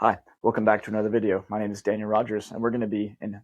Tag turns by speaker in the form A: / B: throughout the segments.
A: Hi, welcome back to another video. My name is Daniel Rogers, and we're going to be in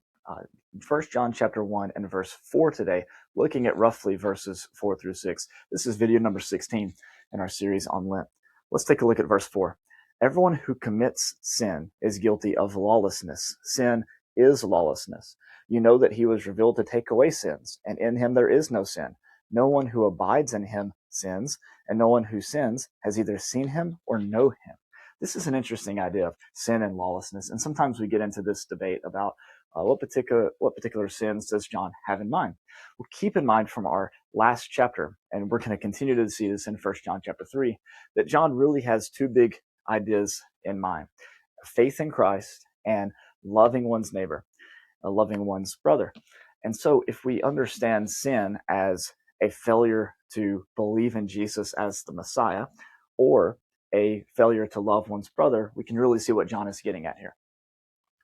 A: 1 John chapter 1 and verse 4 today, looking at roughly verses 4 through 6. This is video number 16 in our series on Lent. Let's take a look at verse 4. Everyone who commits sin is guilty of lawlessness. Sin is lawlessness. You know that he was revealed to take away sins, and in him there is no sin. No one who abides in him sins, and no one who sins has either seen him or know him. This is an interesting idea of sin and lawlessness, and sometimes we get into this debate about what particular sins does John have in mind. Well, keep in mind from our last chapter, and we're going to continue to see this in 1 John chapter 3, that John really has two big ideas in mind: faith in Christ and loving one's neighbor, loving one's brother. And so if we understand sin as a failure to believe in Jesus as the Messiah, or a failure to love one's brother, we can really see what John is getting at here.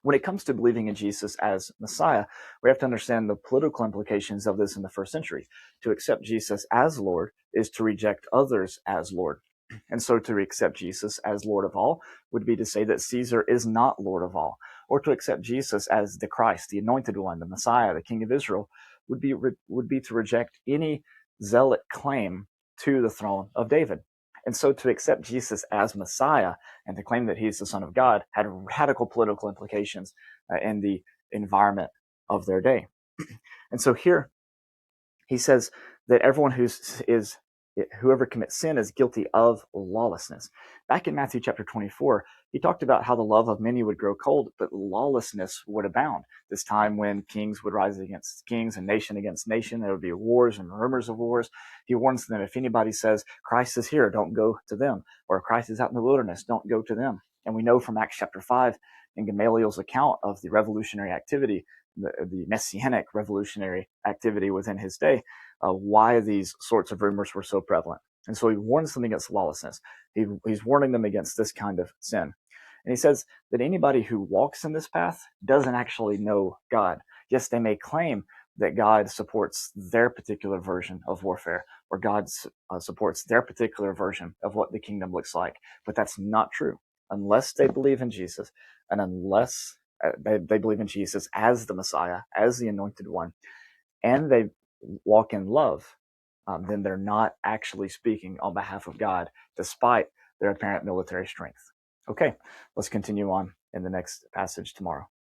A: When it comes to believing in Jesus as Messiah, we have to understand the political implications of this in the first century. To accept Jesus as Lord is to reject others as Lord. And so to accept Jesus as Lord of all would be to say that Caesar is not Lord of all. Or to accept Jesus as the Christ, the Anointed One, the Messiah, the King of Israel, would be to reject any zealot claim to the throne of David. And so to accept Jesus as Messiah and to claim that he's the Son of God had radical political implications in the environment of their day. And so here he says that everyone whoever commits sin is guilty of lawlessness. Back in Matthew chapter 24, he talked about how the love of many would grow cold, but lawlessness would abound. This time when kings would rise against kings and nation against nation, there would be wars and rumors of wars. He warns them, if anybody says, Christ is here, don't go to them, or Christ is out in the wilderness, don't go to them. And we know from Acts chapter 5, in Gamaliel's account of the revolutionary activity, the messianic revolutionary activity within his day, why these sorts of rumors were so prevalent. And so he warns them against lawlessness. He's warning them against this kind of sin. And he says that anybody who walks in this path doesn't actually know God. Yes, they may claim that God supports their particular version of warfare, or God supports their particular version of what the kingdom looks like, but that's not true. Unless they believe in Jesus, and unless they believe in Jesus as the Messiah, as the Anointed One, and they walk in love, then they're not actually speaking on behalf of God, despite their apparent military strength. Okay, let's continue on in the next passage tomorrow.